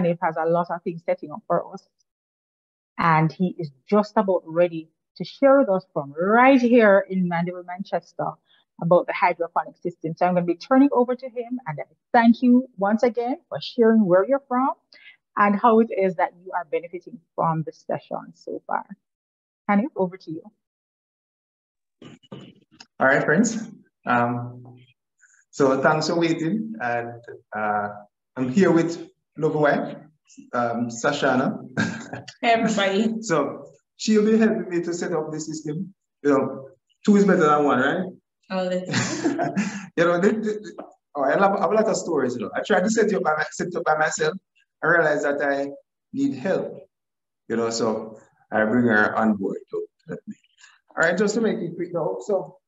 Haniffe has a lot of things setting up for us. And he is just about ready to share with us from right here in Mandeville, Manchester, about the hydroponic system. So I'm going to be turning over to him, and I thank you once again for sharing where you're from and how it is that you are benefiting from the session so far. Haniffe, over to you. All right, friends. So thanks for waiting, and I'm here with lovely wife, Sashana. Hey, everybody. So she'll be helping me to set up the system. You know, two is better than one, right? Oh, that's you know, I have a lot of stories. You know, I tried to set it up by myself. I realized that I need help. You know, so I bring her on board to help me. All right, just to make it quick now. So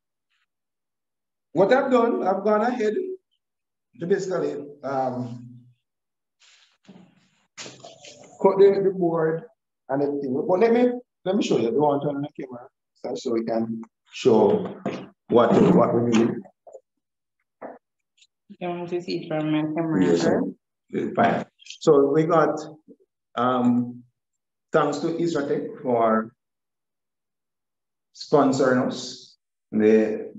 what I've done, I've gone ahead to basically cut the board and everything. But let me show you. Do you want to turn on the camera so we can show what we need? You want to see it from my camera? Yes, fine. So we got thanks to Isratech for sponsoring us the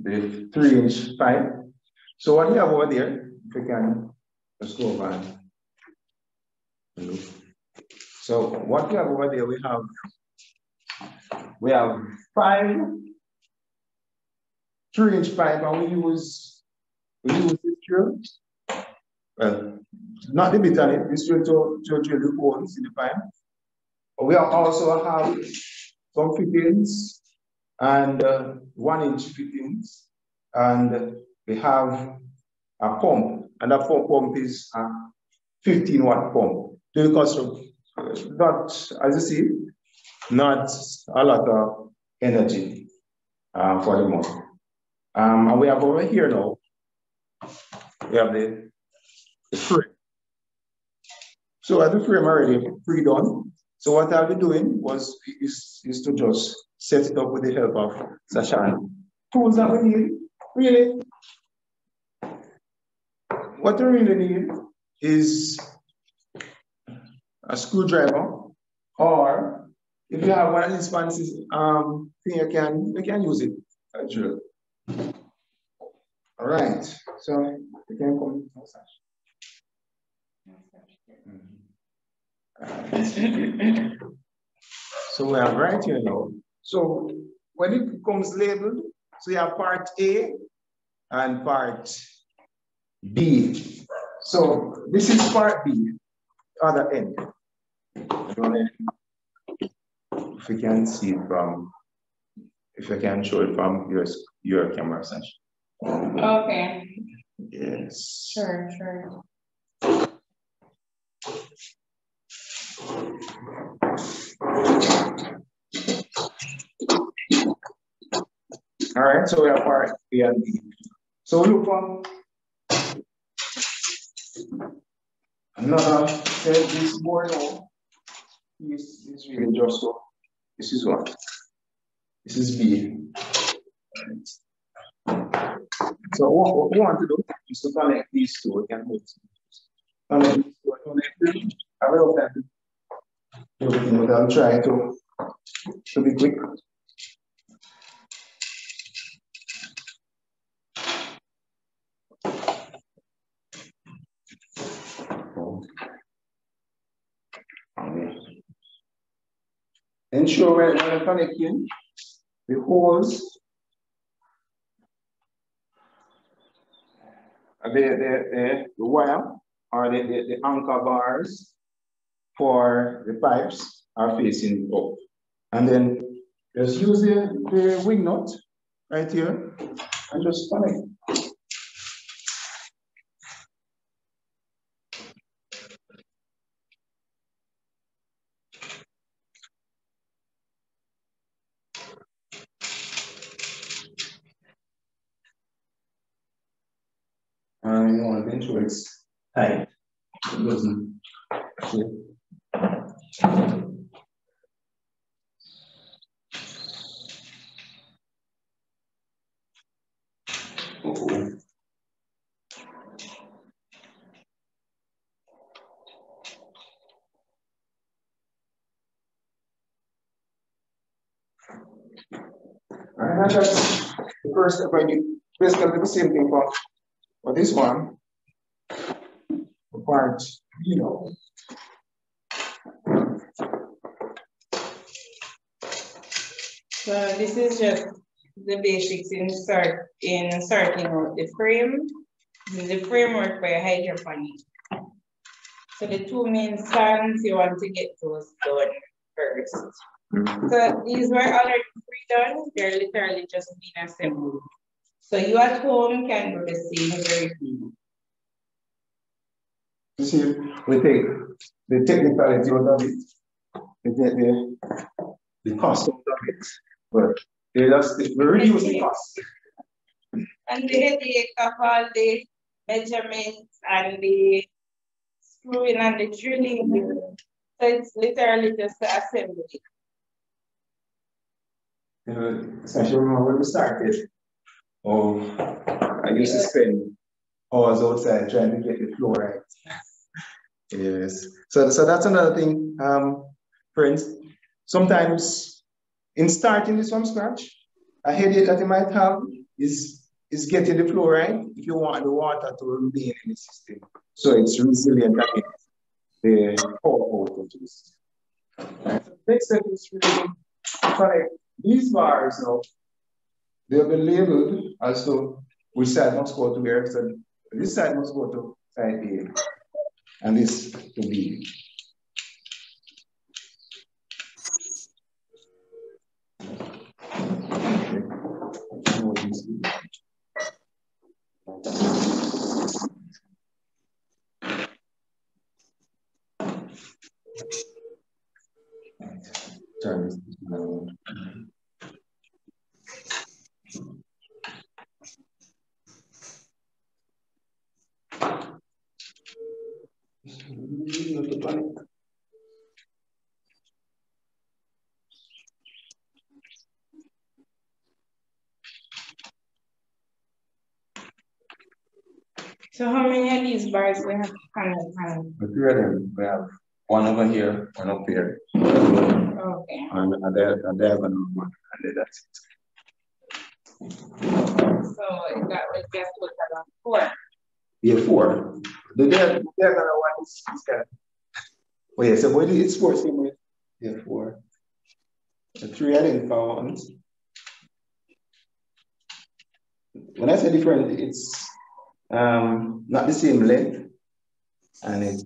3-inch pipe. So what we have over there, if we can just go over and look. So what we have over there, we have 5 3-inch pipe, and we use this drill. Well, not the bit on it, this drill to drill the holes in the pipe. We also have some fittings and 1-inch fittings, and we have a pump, and that pump is a 15-watt pump. Because not, as you see, not a lot of energy for the month. And we have over here now, we have the frame. So as the frame already pre-done, so what I'll be doing is to just set it up with the help of Sashana. Tools that we need, really, what we really need is a screwdriver, or if you have one of these fancy thing, you can use it. A drill. All right, so you can come So we have right here now. So when it becomes labeled, so you have part A and part B. So this is part B, other end. If you can see it from, if you can show it from your camera session. Okay. Yes. Sure. All right, so we have part A and B. So look from another this board now. This is really just so. This is what? This is B. So what we want to do is to connect these two. We can connect these two. I will have everything, but I'll try to be quick. Ensure when you're connecting the holes, the wire or the anchor bars for the pipes are facing up. And then just use the wing nut right here and just connect. And you want to make sure it's tight. It doesn't. And that's the first step. I do basically the same thing for this one. The part, you know. So this is just the basics in starting out the frame. This is the framework for your hydroponic. So the two main stands, you want to get those done first. So these were already pre-done. They're literally just being assembled. So you at home can do the same very thing. You see, we take the technicality out of it, we take the cost out of it, but we reduce the cost. And the headache of all the measurements and the screwing and the drilling. So it's literally just the assembly. So I remember when we started, I used to spend hours outside trying to get the floor right. Yes. So that's another thing, friends. Sometimes in starting this from scratch, a headache that you might have is getting the flow right if you want the water to remain in the system. So it's resilient against the power out of the system. Right. So next step is really connect these bars now. They'll be labeled as to which side must go to where. So this side must go to side A, and this to B. Turn this around. So how many of these bars we have? The three of them, we have one over here, one up here. Okay. And there one, and that's it. So that would just put that on 4. Yeah, 4. The other one is that. Oh yeah, so what it's 4 same way. Yeah, 4. The 3 I didn't count. When I say different, it's not the same length, and it's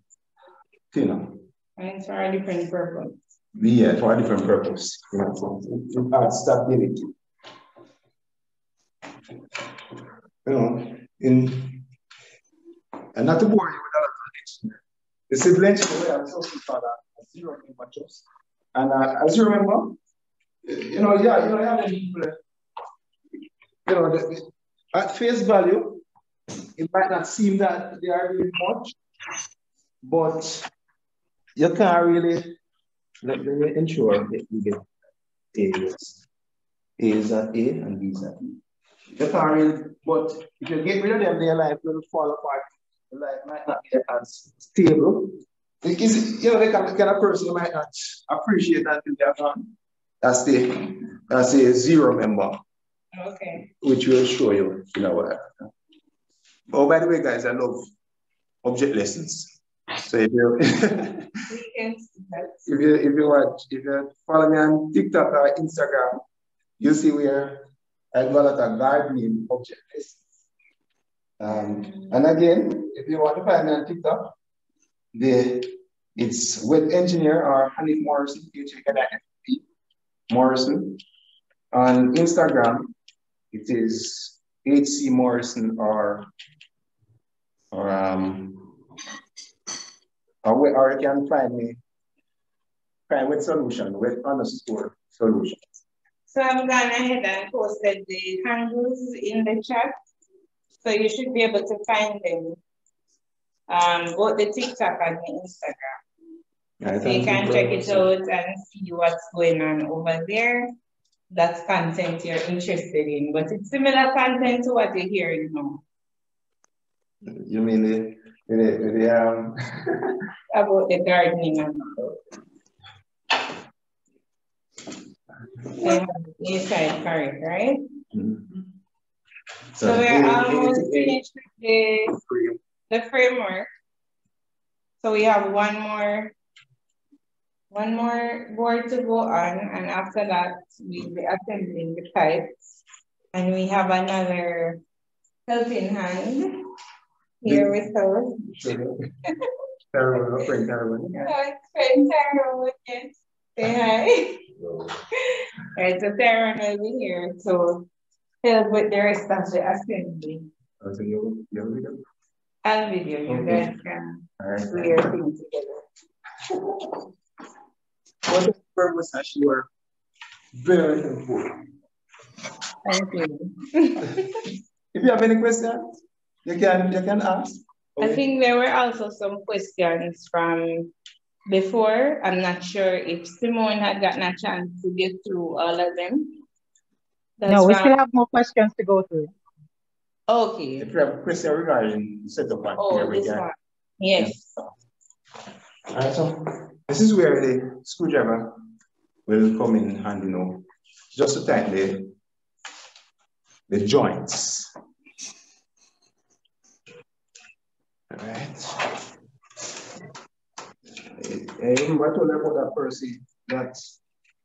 thinner. And it's for a different purpose. Yeah, for a different purpose. Yeah, so it adds stability. You know, and not to bore you with a lot of things. The siblings we are so called a zero matches. And as you remember, you have people, at face value, it might not seem that they are really much, but you can't really let me ensure that you get A's. A is at A and B is at B. You can't really, but if you get rid of them, their life will fall apart. Their life might not get as stable. The kind of person you might not appreciate until they're gone. That's a 0 member. Okay. Which will show you in a while. Oh, by the way, guys, I love object lessons. So if you if you follow me on TikTok or Instagram, you see where I do a lot of gardening object lessons. And again, if you want to find me on TikTok, it's Whet Engineer or Haniffe Morrison, H-A-N-I-F-F-E Morrison. On Instagram, it is HC Morrison or you can find me Whet Solutions, Whet_Solutions. So I've gone ahead and posted the handles in the chat. So you should be able to find them both the TikTok and the Instagram. Yeah, so you can check it out and see what's going on over there. That's content you're interested in, but it's similar content to what you're hearing now. You mean about the gardening and all. Inside, correct, right? Mm-hmm. So we're almost finished with the framework. So we have one more board to go on, and after that, we'll be assembling the pipes. And we have another helping hand here with us. Terrible, friend Terrible. Friend Tyrone, yes. Say hi. Right, so Tyrone will be here to help with the rest of the assembly. So you have video? I'll video you guys can do your thing together. What the purpose actually were very important. Thank you. If you have any questions, you can ask. Okay. I think there were also some questions from before. I'm not sure if Simone had gotten a chance to get through all of them. No, we still have more questions to go through. Okay. If you have a question regarding the setup, this one. Yes. All right, so this is where the screwdriver will come in handy, just to tighten the joints. All right. I remember I told you about that person that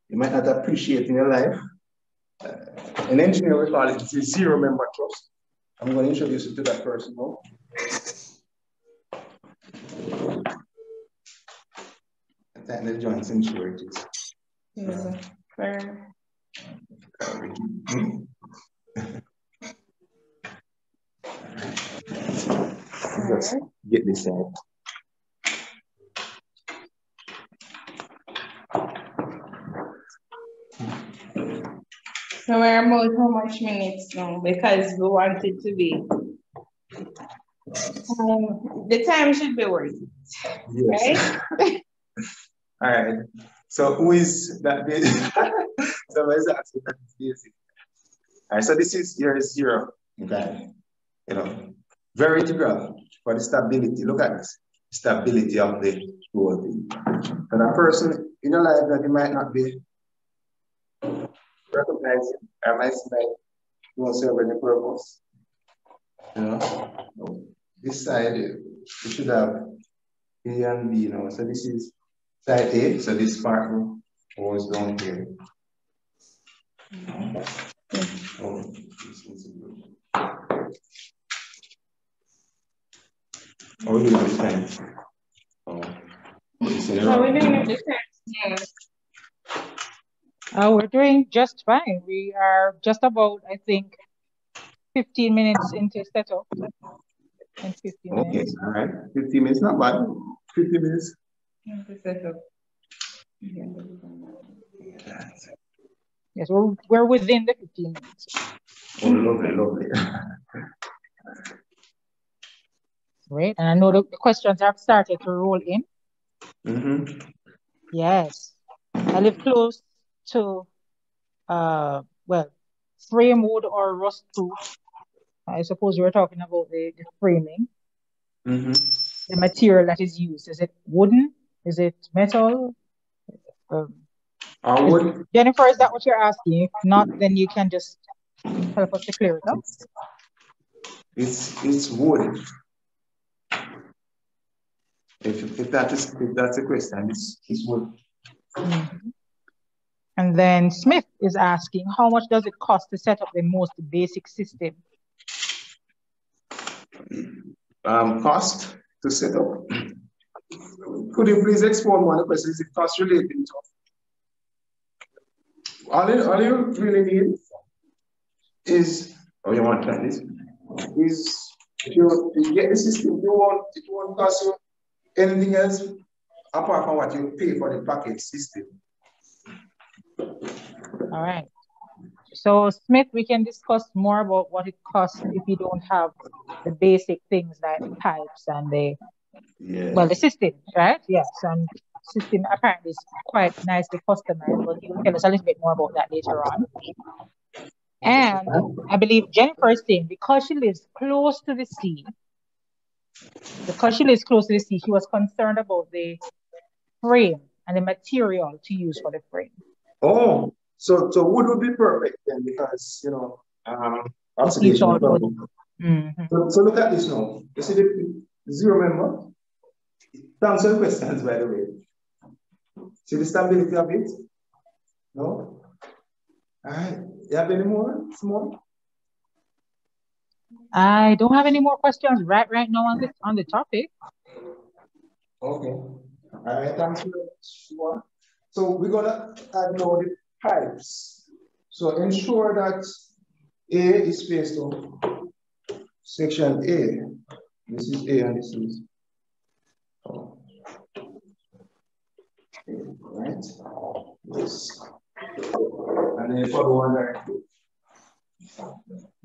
you might not appreciate in your life. An engineer will call it the zero member trust. I'm going to introduce you to that person now. Tighten the joints and shortages. Yeah. Let's get this out. So we're about how much minutes now? Because we want it to be. The time should be worth it. Yes. Right? All right. So who is that basic? Somebody's asking that basic. All right. So this is your zero. Okay. Very integral for the stability. Look at this. Stability of the whole thing. And a person in your life that you might not be recognizing or might won't serve any purpose. This side, you should have A and B, So this is side A, so this part goes down here. Oh, we do this time. How are we doing at this time? Yeah. We're doing just fine. We are just about, I think, 15 minutes into setup. And 15 minutes. All right. 15 minutes, not bad. 15 minutes. Setup. Yes, we're within the 15 minutes. Oh, lovely. Great. And I know the questions have started to roll in. Mm-hmm. Yes. I live close to, frame wood or rust proof. I suppose we're talking about the framing. Mm-hmm. The material that is used. Is it wooden? Is it metal? Wood. Jennifer, is that what you're asking? If not, then you can just help us to clear it up. It's wood. If that's a question, it's wood. Mm-hmm. And then Smith is asking, how much does it cost to set up the most basic system? Cost to set up. Could you please explain one of the questions? Is it cost related to? All you really need is, you want like this, is if you get the system, it won't cost you anything else apart from what you pay for the package system. All right. So Smith, we can discuss more about what it costs if you don't have the basic things like the pipes and the system, right? Yes, and system apparently is quite nicely customized, but he will tell us a little bit more about that later on. And I believe Jennifer is saying because she lives close to the sea, she was concerned about the frame and the material to use for the frame. Oh, So wood would be perfect then because, you know, oxidation is problem. So look at this now. You see the zero member? Thanks for the questions, by the way. See the stability of it? No? All right. You have any more, Simone? I don't have any more questions right now on the topic. Okay. All right. Thanks for that. So we're gonna add now the pipes. So ensure that A is placed on section A. This is A and this is O. Right? Yes. And then for the one there.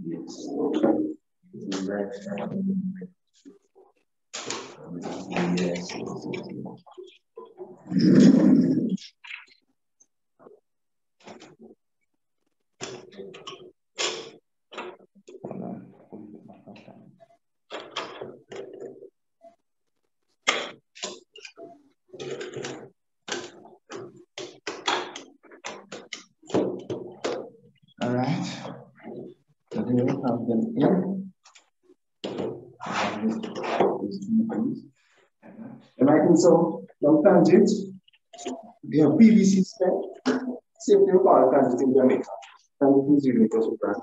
Yes. Right. Yes. All right. So here we have them in. And I think so, from tangent, we have PVC spec, same thing about tangent in Jamaica. Tangent is really close to brand.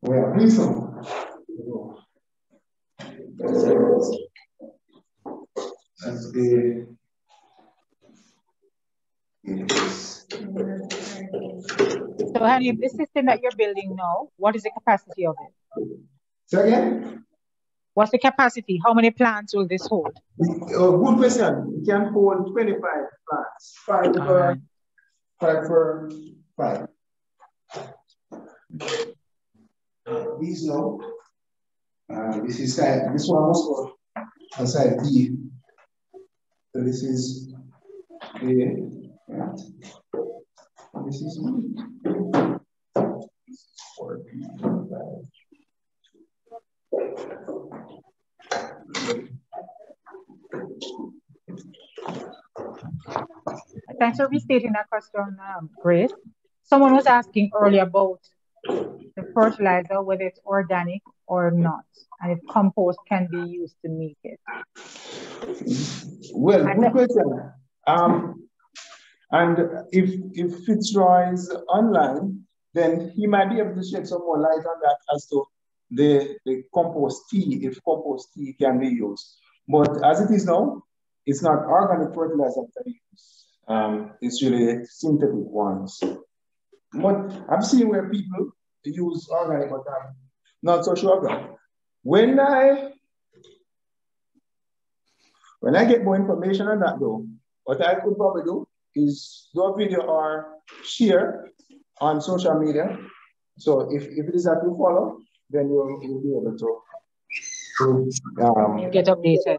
We have this one. That's the So, Haniffe, this system that you're building now, what is the capacity of it? Say again? What's the capacity? How many plants will this hold? Good question. It can hold 25 plants. 5 per 5. These now. This is side. This one also on side B. So this is A. Right. This is B. This is 4B. Thanks for restating that question, Grace. Someone was asking earlier about the fertilizer, whether it's organic or not, and if compost can be used to make it. Well, good question. And if Fitzroy is online, then he might be able to shed some more light on that as to the compost tea, if compost tea can be used. But as it is now, it's not organic fertilizer that we use. It's really synthetic ones. But I've seen where people use organic, but I'm not so sure about it. When I get more information on that though, what I could probably do is do a video or share on social media. So if it is that you follow, then you'll be able to get updated.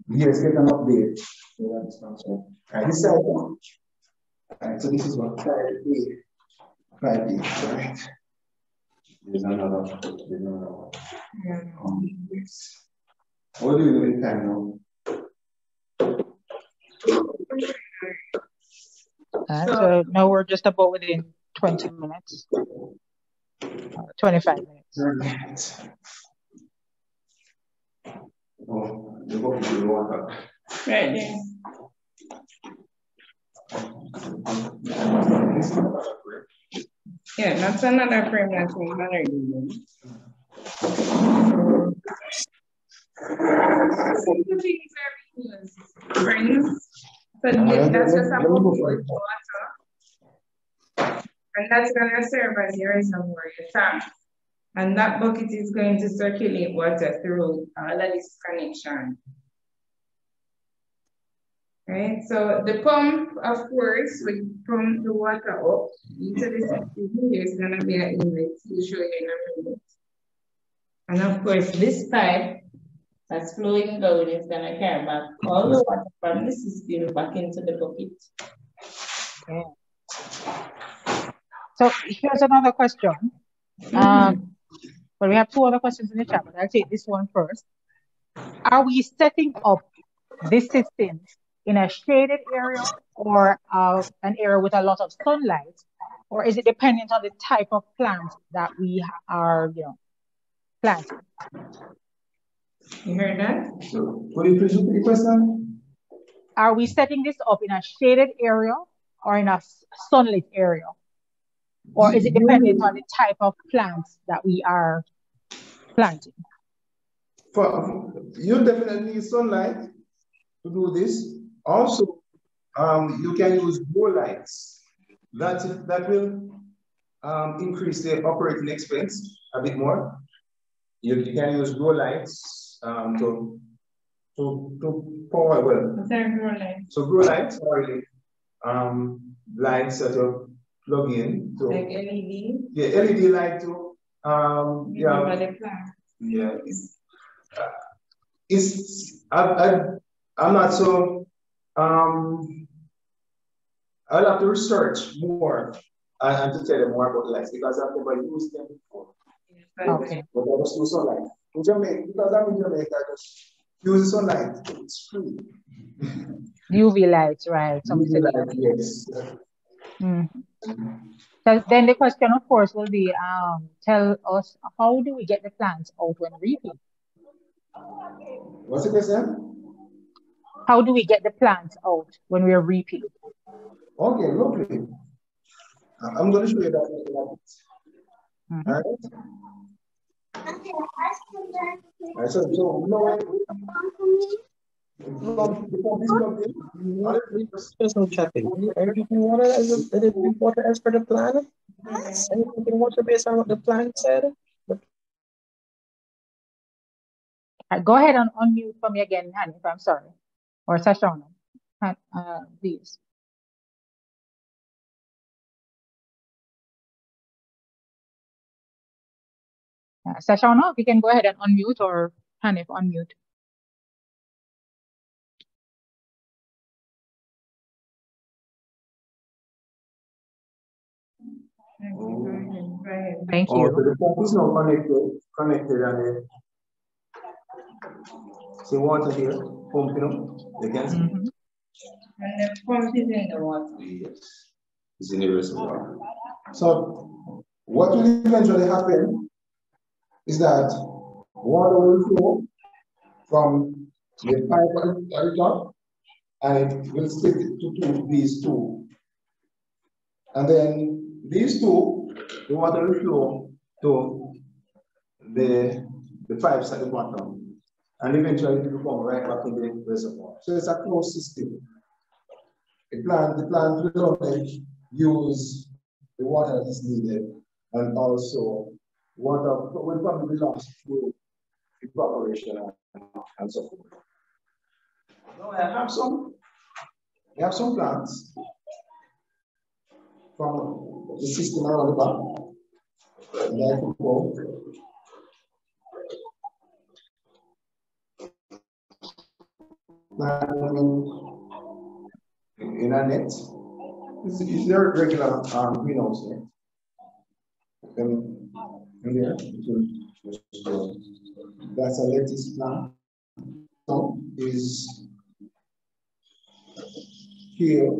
Yes, get an update. So this side one. So this is what side A. Right. There's another one. What do you do in time now? So now we're just about within 20 minutes, 25 minutes. Oh, the book is the water. Right there. Yeah, that's another frame that's from another friends. So that's just a bucket with water. And that's gonna serve as your reservoir, your tap. And that bucket is going to circulate water through all of this connection. Right, so the pump, of course, will pump the water up into the system. There's gonna be an inlet, we'll show you in a minute. And of course, this pipe that's flowing down is gonna carry back all the water from the system back into the bucket. Okay. So here's another question. Well, we have 2 other questions in the chat, but I'll take this one first. Are we setting up this system in a shaded area or an area with a lot of sunlight? Or is it dependent on the type of plant that we are, planting? You heard that? So, could you please repeat the question? Are we setting this up in a shaded area or in a sunlit area? Or is it dependent on the type of plants that we are planting? You definitely need sunlight to do this. Also, you can use grow lights. That will increase the operating expense a bit more. You can use grow lights to power well. What's our grow light? So grow lights are really lights that you plug in to like LED. Yeah, LED light to yeah. I'm not so I'll have to research more and to tell you more about lights because I've never used them before. Okay. But I just use sunlight. In Jamaica, because I'm in Jamaica, I just use sunlight. It's free. UV lights, right? Somebody said light, yes. So then the question, of course, will be, tell us, how do we get the plants out when reaping? What's the question? How do we get the plants out when we're reaping? Okay, lovely. I'm going to show you that in a bit. All right. So there's no chatting. Everything water as per the plan. Anything water based on what the plan said. Go ahead and unmute for me again, Haniffe, I'm sorry. Or Sashona, please. Sashona, if you can go ahead and unmute, or Haniffe, unmute. Thank you. So the pump is now connected and see water here, pump, you can see. And the pump is in the water. Yes, it's in the reservoir. So what will eventually happen is that water will flow from the pipe at the top and it will stick to these two. And then these two, the water will flow to the pipes at the bottom. And eventually it will come right back in the reservoir. So it's a closed system. The plant will only use the water that is needed, and also water will probably be lost through evaporation and so forth. Now I have some plants from the system around the back. And I can go. In a net. Is there a regular greenhouse net? In there, that's a lettuce plant. So is here.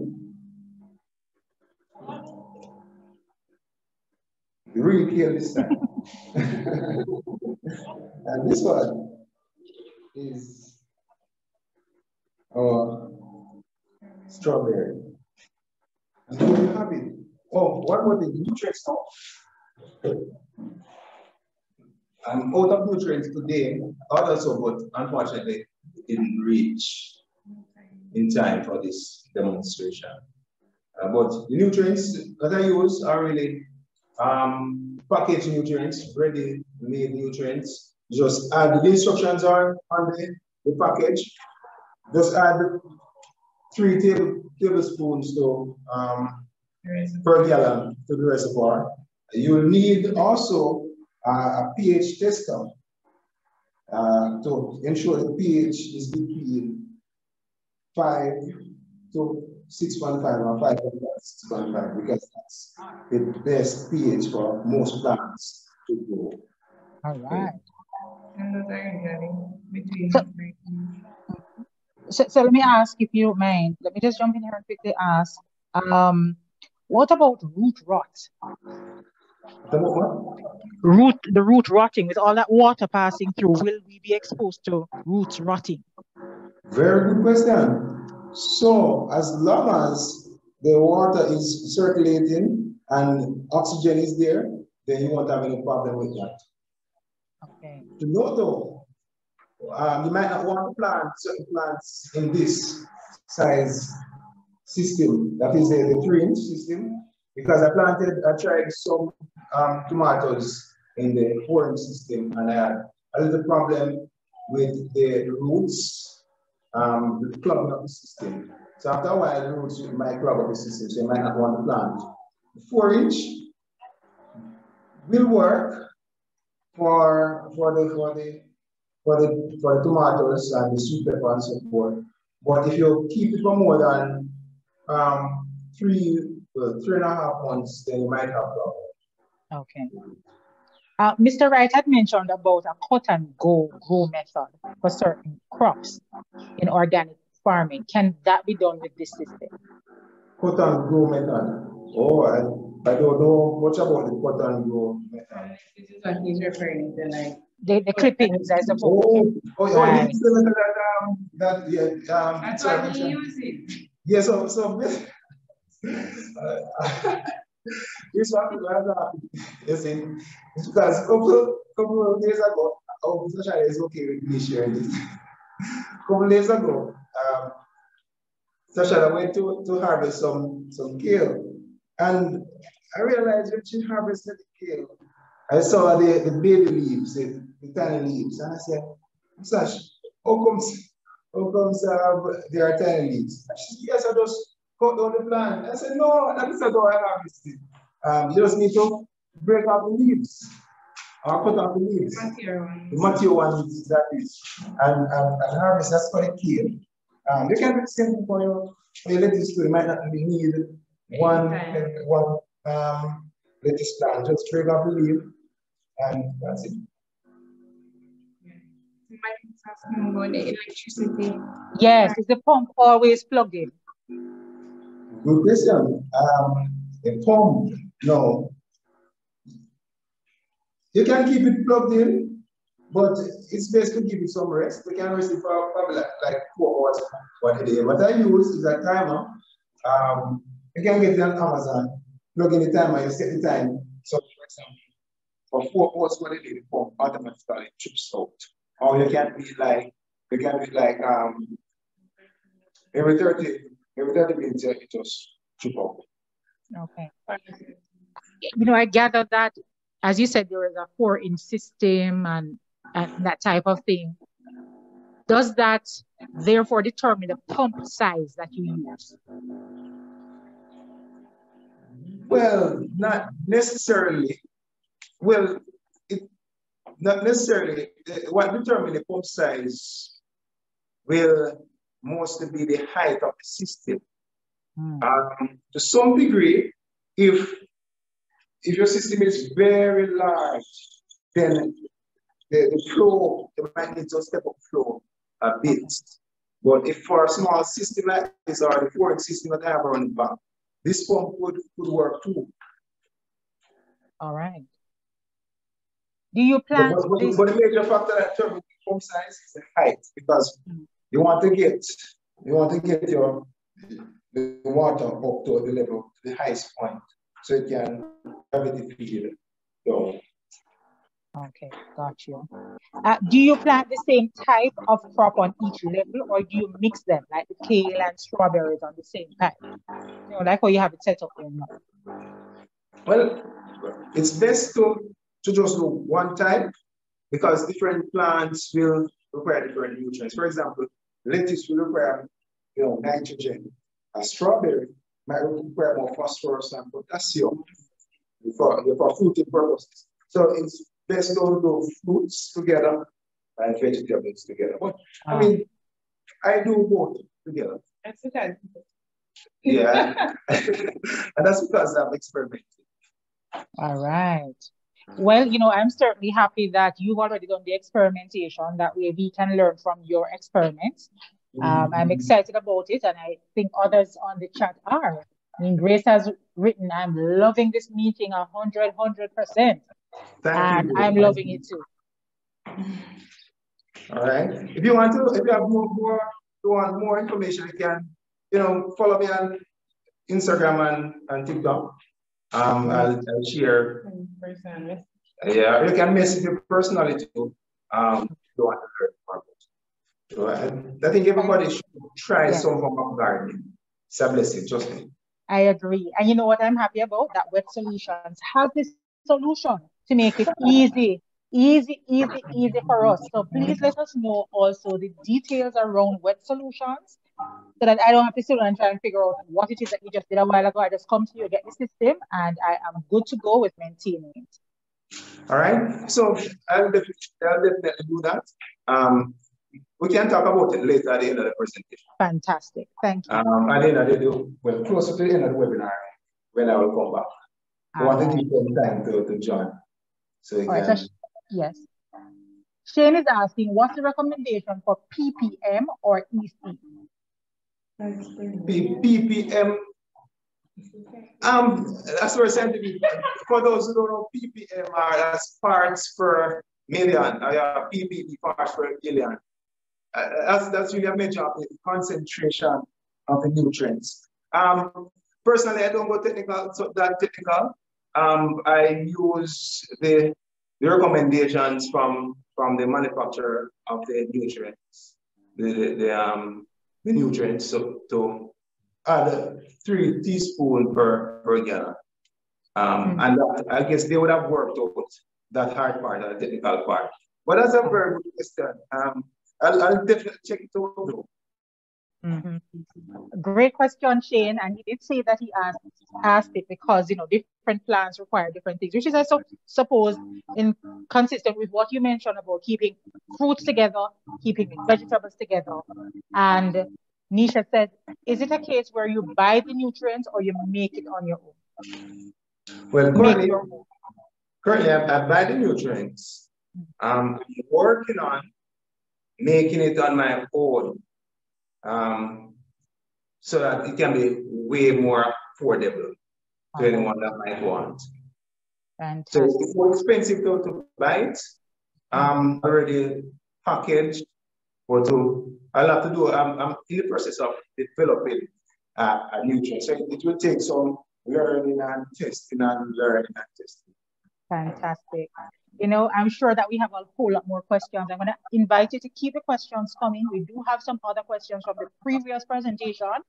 Really here this time. And this one is strawberry. And here you have it. Oh, what about the nutrients now? I'm out of nutrients today, also, but unfortunately, it didn't reach in time for this demonstration. But the nutrients that I use are really packaged nutrients, ready-made nutrients. Just add the instructions are on the package. Just add 3 tablespoons to per gallon to the reservoir. You'll need also a pH tester to ensure the pH is between 5 to 6.5 or 5 to 6.5 because that's the best pH for most plants to grow. All right. And those are usually between So let me ask, if you don't mind, let me just jump in here and quickly ask, what about root rot? The root rotting, with all that water passing through, will we be exposed to roots rotting? Very good question. So as long as the water is circulating and oxygen is there, then you won't have any problem with that. Okay. To know though, you might not want to plant certain plants in this size system, that is the 3-inch system, because I tried some tomatoes in the 4-inch system, and I had a little problem with the roots, clogging up the system. So after a while, the roots might clog up the system, so you might not want to plant. The 4-inch will work for the tomatoes and the sweet pepper and so forth. But if you keep it for more than 3.5 months, then you might have problem. Okay. Mr. Wright had mentioned about a cut and go grow method for certain crops in organic farming. Can that be done with this system? Cut and grow method. Oh, I don't know much about the cut and grow method. This is what he's referring to, like The clippings, I suppose. Right. That's what he uses. Yeah, so this one you see, it's because a couple of days ago, Sasha is okay with me sharing this. A couple of days ago, Sasha went to harvest some kale, and I realized when she harvested the kale, I saw the baby leaves, the tiny leaves, and I said, Sasha, how comes there are tiny leaves? She said, yes, I just cut down the plant. I said, no, that is not how I harvest it. You just need to break out the leaves or cut out the leaves. The mature ones, that is. And harvest, that's for the kale. You can do the same thing for your lettuce too. You might not need one lettuce plant. Just break out the leaf and that's it. About the electricity. Yes, is the pump always plugged in? Good question. The pump, no. You can keep it plugged in, but it's best to give it some rest. We can rest it for probably like 4 hours one day. What I use is a timer. You can get it on Amazon, plug in the timer, you set the time. So for example, for 4 hours one day, the pump automatically trips out. Or you can be like every 30 minutes it just trip out. Okay. You know, I gather that, as you said, there is a 4-inch system and that type of thing. Does that therefore determine the pump size that you use? Well, not necessarily. Well, not necessarily. What determines the pump size will mostly be the height of the system. To some degree, if your system is very large, then the flow, you might need to step up flow a bit. But if for a small system like this or the 4-inch system that I have around the back, this pump could work too. All right. Do you plan this? But the major factor that determines the pump size is the height, because you want to get the water up to the level, the highest point, so it can gravity feed down. Okay, got you. Do you plant the same type of crop on each level, or do you mix them, like the kale and strawberries on the same type? You know, like how you have it set up there now. Well, it's best to just do one type, because different plants will require different nutrients. For example, lettuce will require nitrogen. A strawberry might require more phosphorus and potassium for fruiting purposes. So it's best to do fruits together and vegetables together. But I mean, I do both together. That's okay. Yeah, and that's because I'm experimenting. All right. Well, you know, I'm certainly happy that you've already done the experimentation. That way we can learn from your experiments. I'm excited about it, and I think others on the chat are. I mean, Grace has written, I'm loving this meeting 100%. Thank you. I'm loving it too. All right. If you want to, if you have more information, you can, follow me on Instagram and TikTok. I'll share. Yeah, you can message me personally too. If you want to learn more. So I think everybody should try some form of gardening. It's a blessing, trust me. I agree. And you know what I'm happy about? That Whet Solutions has this solution to make it easy for us. So please let us know also the details around Whet Solutions so that I don't have to sit and try and figure out what it is that you just did a while ago. I just come to you, get the system, and I am good to go with maintaining it. All right. So I'll definitely do that. We can talk about it later at the end of the presentation. Fantastic. Thank you. At the end of the closer to the end of the webinar, when I will come back. I want to give you time to join. So you can. So yes. Shane is asking, what's the recommendation for PPM or EC? PPM. That's where scientific. For those who don't know, PPM are parts per million. PPM parts per billion. That's really a measure of the concentration of the nutrients. Personally, I don't go that technical. I use the recommendations from the manufacturer of the nutrients, the nutrients. So to add 3 teaspoons per gallon. And that, I guess they would have worked out that hard part, the technical part. But that's a very good question. I'll definitely check it out. Great question, Shane. And he did say that he asked it because, different plants require different things, which is, I suppose, consistent with what you mentioned about keeping fruits together, keeping vegetables together. And Nisha said, is it a case where you buy the nutrients or you make it on your own? Well, currently I buy the nutrients. I'm working on making it on my own. So that it can be way more affordable to anyone that might want. Fantastic. So it's more expensive to buy it. Already packaged, but I'll have to do. I'm in the process of developing a nutrient. So it will take some learning and testing. Fantastic. I'm sure that we have a whole lot more questions. I'm going to invite you to keep the questions coming. We do have some other questions from the previous presentation.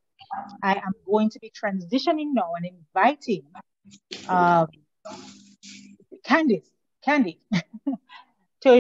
I am going to be transitioning now and inviting Candy to